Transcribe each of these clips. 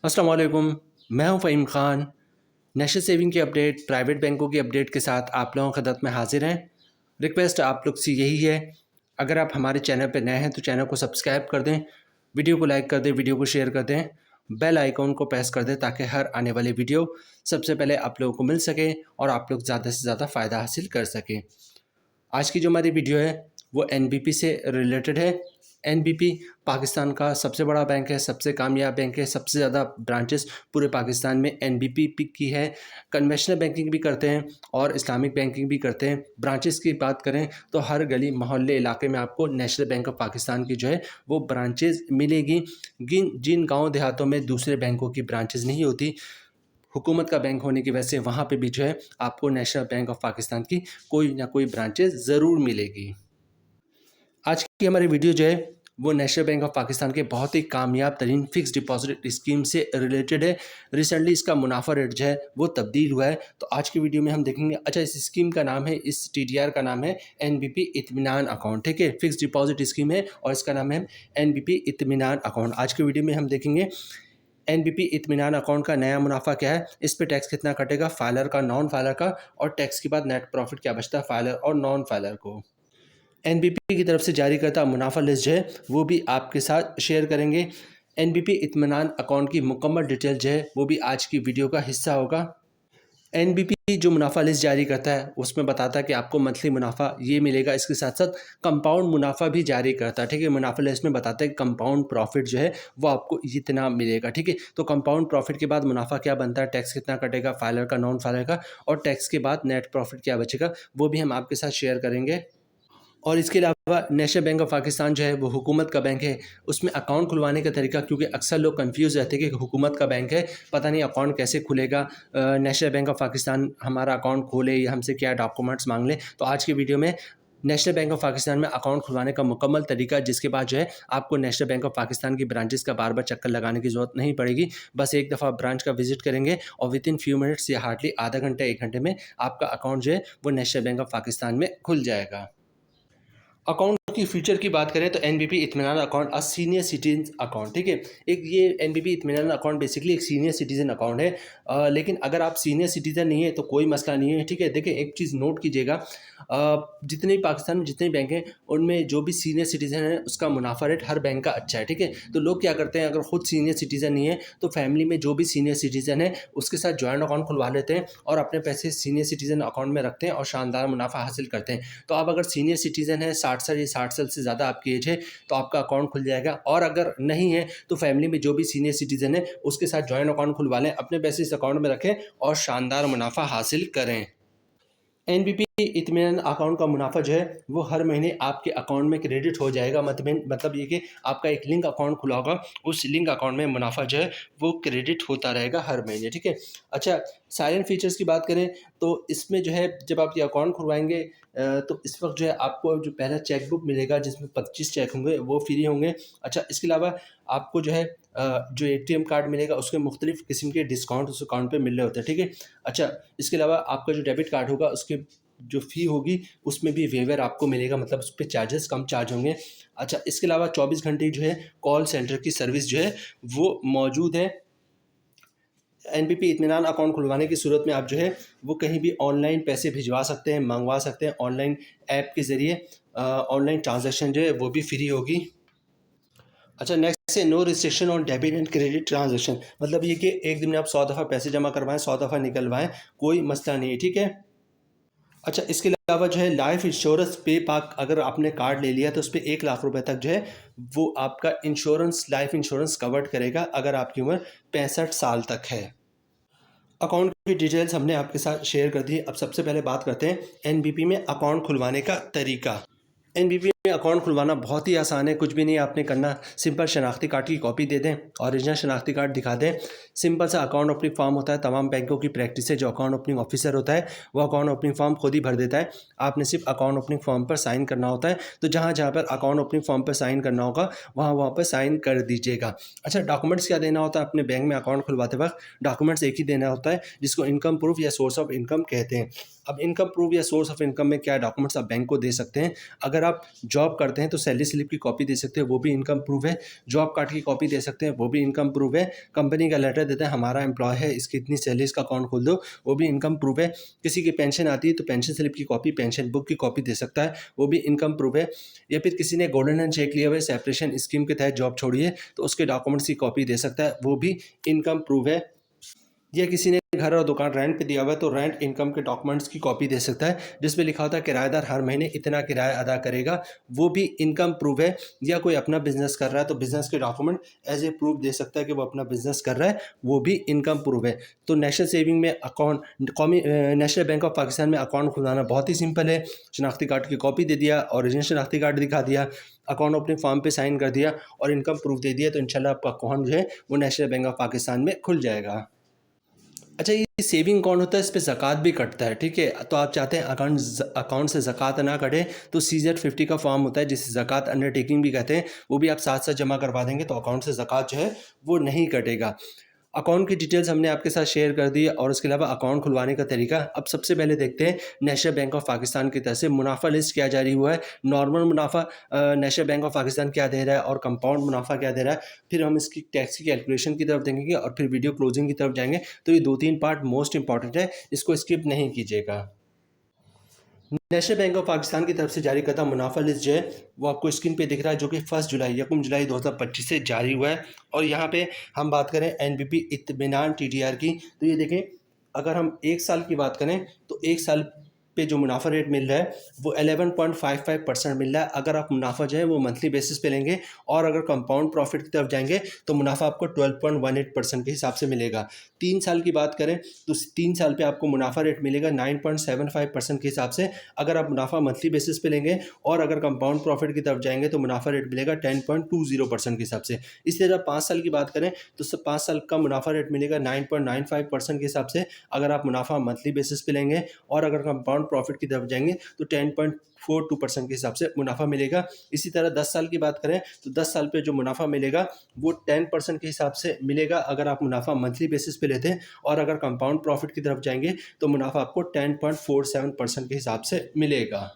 अस्सलाम वालेकुम। मैं हूं फ़हीम ख़ान। नेशनल सेविंग की अपडेट, प्राइवेट बैंकों की अपडेट के साथ आप लोगों की खिदमत में हाज़िर हैं। रिक्वेस्ट आप लोग से यही है, अगर आप हमारे चैनल पे नए हैं तो चैनल को सब्सक्राइब कर दें, वीडियो को लाइक कर दें, वीडियो को शेयर कर दें, बेल आइकॉन को प्रेस कर दें ताकि हर आने वाली वीडियो सबसे पहले आप लोगों को मिल सके और आप लोग ज़्यादा से ज़्यादा फ़ायदा हासिल कर सकें। आज की जो हमारी वीडियो है वो एनबीपी से रिलेटेड है। एनबीपी पाकिस्तान का सबसे बड़ा बैंक है, सबसे कामयाब बैंक है, सबसे ज़्यादा ब्रांचेस पूरे पाकिस्तान में एनबीपी की है। कन्वेंशनल बैंकिंग भी करते हैं और इस्लामिक बैंकिंग भी करते हैं। ब्रांचेस की बात करें तो हर गली मोहल्ले इलाके में आपको नेशनल बैंक ऑफ पाकिस्तान की जो है वो ब्रांचेस मिलेगी। जिन गाँव देहातों में दूसरे बैंकों की ब्रांचेस नहीं होती, हुकूमत का बैंक होने की वजह से वहाँ पे भी जो है आपको नेशनल बैंक ऑफ पाकिस्तान की कोई ना कोई ब्रांचेस ज़रूर मिलेगी। आज की हमारी वीडियो जो है वो नेशनल बैंक ऑफ पाकिस्तान के बहुत ही कामयाब तरीन फिक्स डिपॉजिट स्कीम से रिलेटेड है। रिसेंटली इसका मुनाफा रेट जो है वो तब्दील हुआ है, तो आज की वीडियो में हम देखेंगे। अच्छा, इस स्कीम का नाम है, इस टीडीआर का नाम है एनबीपी इत्मीनान अकाउंट। ठीक है, फिक्स डिपॉजिट स्कीम है और इसका नाम है एनबीपी इत्मीनान अकाउंट। आज की वीडियो में हम देखेंगे एनबीपी इत्मीनान अकाउंट का नया मुनाफा क्या है, इस पे टैक्स कितना कटेगा, फाइलर का, नॉन फाइलर का, और टैक्स के बाद नेट प्रॉफिट क्या बचता है फाइलर और नॉन फाइलर को। एनबीपी की तरफ से जारी करता मुनाफा लिस्ट जो है वो भी आपके साथ शेयर करेंगे। एनबीपी इत्मीनान अकाउंट की मुकम्मल डिटेल जो है वो भी आज की वीडियो का हिस्सा होगा। एनबीपी जो मुनाफा लिस्ट जारी करता है उसमें बताता है कि आपको मंथली मुनाफा ये मिलेगा, इसके साथ साथ कंपाउंड मुनाफा भी जारी करता है। ठीक है, मुनाफा लिस्ट में बताता है कि कंपाउंड प्रॉफिट जो है वो आपको इतना मिलेगा। ठीक है, तो कंपाउंड प्रॉफिट के बाद मुनाफा क्या बनता है, टैक्स कितना कटेगा फाइलर का, नॉन फाइलर का, और टैक्स के बाद नेट प्रॉफिट क्या बचेगा, वो भी हम आपके साथ शेयर करेंगे। और इसके अलावा नेशनल बैंक ऑफ पाकिस्तान जो है वो हुकूमत का बैंक है, उसमें अकाउंट खुलवाने का तरीका, क्योंकि अक्सर लोग कंफ्यूज रहते हैं कि हुकूमत का बैंक है, पता नहीं अकाउंट कैसे खुलेगा, नेशनल बैंक ऑफ पाकिस्तान हमारा अकाउंट खोले या हमसे क्या डॉक्यूमेंट्स मांग ले। तो आज की वीडियो में नेशनल बैंक ऑफ पाकिस्तान में अकाउंट खुलवाने का मुकम्मल तरीका, जिसके बाद जो है आपको नेशनल बैंक ऑफ पाकिस्तान की ब्रांचेस का बार बार चक्कर लगाने की ज़रूरत नहीं पड़ेगी। बस एक दफ़ा ब्रांच का विजिट करेंगे और विद इन फ्यू मिनट्स या हार्डली आधा घंटा 1 घंटे में आपका अकाउंट जो है वो नेशनल बैंक ऑफ पाकिस्तान में खुल जाएगा। अकाउंट की फीचर की बात करें तो एनबीपी इत्मीनान अकाउंट सीनियर सिटीजन अकाउंट। ठीक है, एक ये एनबीपी इत्मीनान अकाउंट बेसिकली एक सीनियर सिटीजन अकाउंट है। लेकिन अगर आप सीनियर सिटीजन नहीं है तो कोई मसला नहीं है। ठीक है, देखिए एक चीज़ नोट कीजिएगा, जितने भी पाकिस्तान में जितने बैंक हैं उनमें जो भी सीनियर सिटीजन है उसका मुनाफा रेट हर बैंक का अच्छा है। ठीक है, तो लोग क्या करते हैं, अगर खुद सीनियर सिटीजन नहीं है तो फैमिली में जो भी सीनियर सिटीजन है उसके साथ जॉइंट अकाउंट खुलवा लेते हैं और अपने पैसे सीनियर सिटीजन अकाउंट में रखते हैं और शानदार मुनाफा हासिल करते हैं। तो आप अगर सीनियर सिटीजन है, 60 साल या 60 साल से ज़्यादा आपकी एज है, तो आपका अकाउंट खुल जाएगा। और अगर नहीं है तो फैमिली में जो भी सीनियर सिटीजन है उसके साथ जॉइंट अकाउंट खुलवा लें, अपने पैसे इस अकाउंट में रखें और शानदार मुनाफा हासिल करें। एनबीपी इत्मीनान अकाउंट का मुनाफा जो है वो हर महीने आपके अकाउंट में क्रेडिट हो जाएगा। मतलब ये कि आपका एक लिंक अकाउंट खुला होगा, उस लिंक अकाउंट में मुनाफा जो है वो क्रेडिट होता रहेगा हर महीने। ठीक है, अच्छा, साइलेंट फीचर्स की बात करें तो इसमें जो है जब आप ये अकाउंट खुलवाएंगे तो इस वक्त जो है आपको जो पहला चेकबुक मिलेगा जिसमें 25 चेक होंगे वो फ्री होंगे। अच्छा, इसके अलावा आपको जो है जो एटीएम कार्ड मिलेगा उसके मुख्तलिफ़ किस्म के डिस्काउंट उस अकाउंट पे मिल रहे होते हैं। ठीक है, अच्छा, इसके अलावा आपका जो डेबिट कार्ड होगा उसके जो फ़ी होगी उसमें भी वेवर आपको मिलेगा, मतलब उस पे चार्जेस कम चार्ज होंगे। अच्छा, इसके अलावा 24 घंटे जो है कॉल सेंटर की सर्विस जो है वो मौजूद है। एनबीपी इत्मीनान अकाउंट खुलवाने की सूरत में आप जो है वो कहीं भी ऑनलाइन पैसे भिजवा सकते हैं, मंगवा सकते हैं ऑनलाइन ऐप के ज़रिए। ऑनलाइन ट्रांजैक्शन जो है वो भी फ्री होगी। अच्छा, नेक्स्ट है no restriction on debit and credit transaction, मतलब ये कि एक दिन में आप 100 दफ़ा पैसे जमा करवाएं, 100 दफ़ा निकलवाएं, कोई मसला नहीं है। ठीक है, अच्छा, इसके अलावा जो है लाइफ इंश्योरेंस पे पाक, अगर आपने कार्ड ले लिया तो उस पर 1 लाख रुपए तक जो है वो आपका इंश्योरेंस, लाइफ इंश्योरेंस कवर्ड करेगा अगर आपकी उम्र 65 साल तक है। अकाउंट की डिटेल्स हमने आपके साथ शेयर कर दी। अब सबसे पहले बात करते हैं एनबीपी में अकाउंट खुलवाने का तरीका। एनबीपी में अकाउंट खुलवाना बहुत ही आसान है, कुछ भी नहीं आपने करना, सिंपल शनाख्ती कार्ड की कॉपी दे दें, ओरिजिनल शनाख्ती कार्ड दिखा दें। सिंपल सा अकाउंट ओपनिंग फॉर्म होता है, तमाम बैंकों की प्रैक्टिस है, जो अकाउंट ओपनिंग ऑफिसर होता है वो अकाउंट ओपनिंग फॉर्म खुद ही भर देता है। आपने सिर्फ अकाउंट ओपनिंग फॉर्म पर साइन करना होता है। तो जहाँ जहाँ पर अकाउंट ओपनिंग फॉर्म पर साइन करना होगा वहाँ वहाँ पर साइन कर दीजिएगा। अच्छा, डॉक्यूमेंट्स क्या देना होता है अपने बैंक में अकाउंट खुलवाते वक्त, डॉक्यूमेंट्स एक ही देना होता है जिसको इनकम प्रूफ या सोर्स ऑफ इनकम कहते हैं। अब इनकम प्रूफ या सोर्स ऑफ इनकम में क्या डॉक्यूमेंट्स आप बैंक को दे सकते हैं, अगर आप जॉब करते हैं तो सैलरी स्लिप की कॉपी दे सकते हैं, वो भी इनकम प्रूफ है। जॉब कार्ड की कॉपी दे सकते हैं, वो भी इनकम प्रूफ है। कंपनी का लेटर देते हैं हमारा एम्प्लॉय है, इसकी इतनी सैलरी, इसका अकाउंट खोल दो, वो भी इनकम प्रूफ है। किसी की पेंशन आती है तो पेंशन स्लिप की कॉपी, पेंशन बुक की कॉपी दे सकता है, वो भी इनकम प्रूफ है। या फिर किसी ने गोल्डन हैंड चेक लिया हुआ है, सेपरेशन स्कीम के तहत जॉब छोड़ी है तो उसके डॉक्यूमेंट्स की कॉपी दे सकता है, वो भी इनकम प्रूफ है। या किसी ने घर और दुकान रेंट पे दिया हुआ है तो रेंट इनकम के डॉक्यूमेंट्स की कॉपी दे सकता है, जिसमें लिखा होता है किराएदार हर महीने इतना किराया अदा करेगा, वो भी इनकम प्रूफ है। या कोई अपना बिजनेस कर रहा है तो बिजनेस के डॉक्यूमेंट एज ए प्रूफ दे सकता है कि वो अपना बिजनेस कर रहा है, वो भी इनकम प्रूफ है। तो नेशनल सेविंग में अकाउंट, कौमी नेशनल बैंक ऑफ पाकिस्तान में अकाउंट खुलवाना बहुत ही सिंपल है। शनाख्ती कार्ड की कॉपी दे दिया, ओरिजिनल शनाख्ती कार्ड दिखा दिया, अकाउंट अपने फॉर्म पे साइन कर दिया और इनकम प्रूफ दे दिया, तो इंशाल्लाह आपका अकाउंट जो है वो नेशनल बैंक ऑफ पाकिस्तान में खुल जाएगा। अच्छा, ये सेविंग अकाउंट होता है, इस पे ज़कात भी कटता है, ठीक है। तो आप चाहते हैं अकाउंट से ज़कात ना कटे तो CZ50 का फॉर्म होता है जिसे ज़कात अंडरटेकिंग भी कहते हैं, वो भी आप साथ साथ जमा करवा देंगे तो अकाउंट से ज़कात जो है वो नहीं कटेगा। अकाउंट की डिटेल्स हमने आपके साथ शेयर कर दी और उसके अलावा अकाउंट खुलवाने का तरीका। अब सबसे पहले देखते हैं नेशनल बैंक ऑफ पाकिस्तान की तरफ से मुनाफा लिस्ट क्या जारी हुआ है। नॉर्मल मुनाफा नेशनल बैंक ऑफ पाकिस्तान क्या दे रहा है और कंपाउंड मुनाफा क्या दे रहा है, फिर हम इसकी टैक्स की कैलकुलेशन की तरफ देखेंगे और फिर वीडियो क्लोजिंग की तरफ जाएंगे। तो ये 2-3 पार्ट मोस्ट इंपॉर्टेंट है, इसको स्किप नहीं कीजिएगा। नेशनल बैंक ऑफ पाकिस्तान की तरफ से जारी करता मुनाफा लिस्ट जो है वो आपको स्क्रीन पे दिख रहा है, जो कि 1 जुलाई 2025 से जारी हुआ है। और यहाँ पे हम बात करें NBP इत्मीनान TDR की, तो ये देखें, अगर हम 1 साल की बात करें तो 1 साल पे जो मुनाफा रेट मिल रहा है वो 11.55% मिल रहा है, अगर आप मुनाफा जो है वो मंथली बेसिस पे लेंगे। और अगर कंपाउंड प्रॉफिट की तरफ जाएंगे तो मुनाफा आपको 12.18% के हिसाब से मिलेगा। 3 साल की बात करें तो 3 साल पे आपको मुनाफा रेट मिलेगा 9.75% के हिसाब से, अगर आप मुनाफा मंथली बेसिस पे लेंगे। और अगर कंपाउंड प्रॉफिट की तरफ जाएंगे तो मुनाफा रेट मिलेगा 10.20% के हिसाब से। इसी तरह 5 साल की बात करें तो 5 साल का मुनाफा रेट मिलेगा 9.95% के हिसाब से, अगर आप मुनाफा मंथली बेसिस पे लेंगे। और अगर कंपाउंड प्रॉफिट की तरफ जाएंगे तो 10.42% के हिसाब से मुनाफा मिलेगा। इसी तरह 10 साल की बात करें तो 10 साल पे जो मुनाफा मिलेगा वो 10% के हिसाब से मिलेगा, अगर आप मुनाफा मंथली बेसिस पे लेते हैं। और अगर कंपाउंड प्रॉफिट की तरफ जाएंगे तो मुनाफा आपको 10.47% के हिसाब से मिलेगा।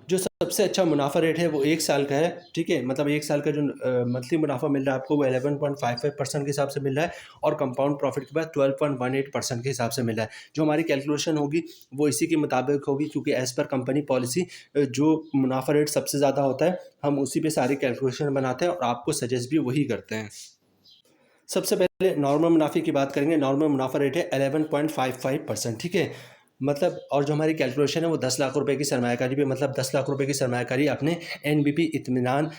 जो सबसे अच्छा मुनाफा रेट है वो 1 साल का है, ठीक है। मतलब 1 साल का जो मंथली मुनाफा मिल रहा है आपको वो 11.55% के हिसाब से मिल रहा है और कंपाउंड प्रॉफिट के बाद 12.18% के हिसाब से मिल रहा है। जो हमारी कैलकुलेशन होगी वो इसी के मुताबिक होगी, क्योंकि एज़ पर कंपनी पॉलिसी जो मुनाफा रेट सबसे ज़्यादा होता है हम उसी पे सारी कैलकुलेशन बनाते हैं और आपको सजेस्ट भी वही करते हैं। सबसे पहले नॉर्मल मुनाफे की बात करेंगे। नॉर्मल मुनाफा रेट है 11.55%, ठीक है। मतलब और जो हमारी कैलकुलेशन है वो 10 लाख रुपए की सरमायाकारी पे, मतलब 10 लाख रुपए की सरमायाकारी आपने NBP इत्मीनान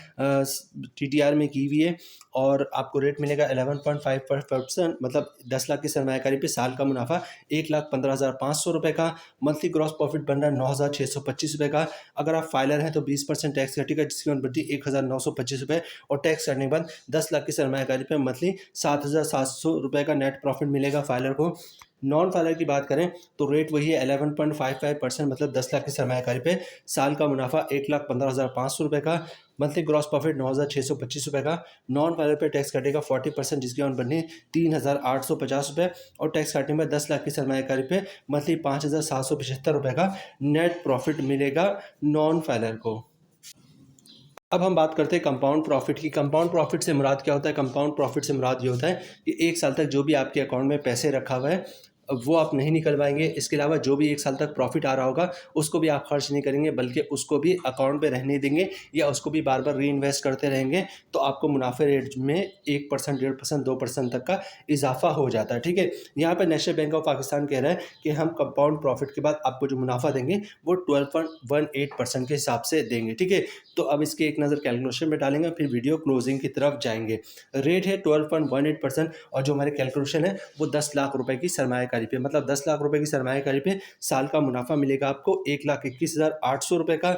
TDR में की हुई है और आपको रेट मिलेगा 11.55%, मतलब 10 लाख की सरमायाकारी पे साल का मुनाफा 1,15,500 रुपये का। मंथली ग्रॉस प्रॉफिट बन रहा है 9,625 रुपये का। अगर आप फाइलर हैं तो 20% टैक्स कटेगा, जिसकी ऊपर बढ़ती 1,925 रुपये। और टैक्स करने के बाद 10 लाख की सरमायाकारी पे मंथली 7,700 रुपये का नेट प्रॉफिट मिलेगा फाइलर को। नॉन फाइलर की बात करें तो रेट वही है 11.55%, मतलब 10 लाख की सरमायाकारी पे साल का मुनाफा 1,15,500 रुपये का। मंथली ग्रॉस प्रॉफिट 9,625 रुपये का। नॉन फाइलर पे टैक्स कटेगा 40%, जिसकी ऑन बननी 3,850 रुपये। और टैक्स काटने में 10 लाख की सरमायाकारी पे मंथली 5,775 रुपये का नेट प्रॉफिट मिलेगा नॉन फाइलर को। अब हम बात करते हैं कंपाउंड प्रॉफिट की। कंपाउंड प्रॉफिट से मुराद क्या होता है? कंपाउंड प्रॉफिट से मुराद ये होता है कि 1 साल तक जो भी आपके अकाउंट में पैसे रखा हुआ है वो आप नहीं निकलवाएंगे। इसके अलावा जो भी 1 साल तक प्रॉफिट आ रहा होगा उसको भी आप खर्च नहीं करेंगे, बल्कि उसको भी अकाउंट पे रहने देंगे या उसको भी बार बार री इन्वेस्ट करते रहेंगे। तो आपको मुनाफे रेट में 1%, 1.5%, 2% तक का इजाफा हो जाता है, ठीक है। यहाँ पर नेशनल बैंक ऑफ पाकिस्तान कह रहा है कि हम कंपाउंड प्रॉफिट के बाद आपको जो मुनाफा देंगे वो 12.18% के हिसाब से देंगे, ठीक है। तो अब इसकी एक नज़र कैलकुलेशन में डालेंगे, फिर वीडियो क्लोजिंग की तरफ जाएंगे। रेट है 12.18% और जो हमारी कैलकुलेशन है वो 10 लाख रुपए की सरमायाकारी पे, मतलब 10 लाख रुपए की सरमायाकारी पे साल का मुनाफा मिलेगा आपको 1,21,800 रुपये का।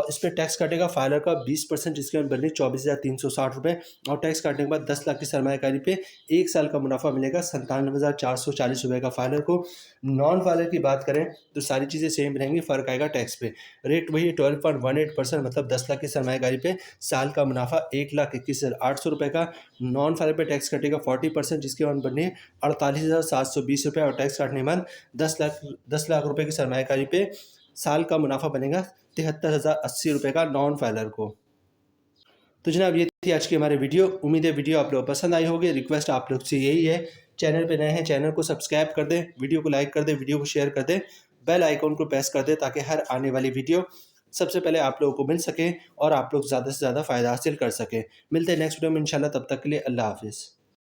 इस पर टैक्स काटेगा फाइलर का 20%, जिसके अंदर बनने 24,360 रुपये। और टैक्स काटने के बाद 10 लाख की सरमायाकारी पे 1 साल का मुनाफा मिलेगा 97,440 रुपये का फाइलर को। नॉन फाइलर की बात करें तो सारी चीज़ें सेम रहेंगी, फ़र्क आएगा टैक्स पे। रेट वही 12.18%, मतलब 10 लाख की सरमायाकारी पे साल का मुनाफा 1,21,800 रुपये का। नॉन फाइलर पे टैक्स कटेगा 40%, जिसके बाद बनने 48,720 रुपये। और टैक्स काटने के बाद 10 लाख रुपये की सरमायाकारी पे साल का मुनाफा बनेगा 73,080 रुपये का नॉन फाइलर को। तो जनाब ये थी आज की हमारी वीडियो। उम्मीद है वीडियो आप लोगों को पसंद आई होगी। रिक्वेस्ट आप लोग से यही है, चैनल पे नए हैं चैनल को सब्सक्राइब कर दें, वीडियो को लाइक कर दें, वीडियो को शेयर कर दें, बेल आइकॉन को प्रेस कर दें ताकि हर आने वाली वीडियो सबसे पहले आप लोगों को मिल सके और आप लोग ज़्यादा से ज़्यादा फ़ायदा हासिल कर सकें। मिलते हैं नेक्स्ट वीडियो में इंशाल्लाह, तब तक के लिए अल्लाह हाफ़िज़।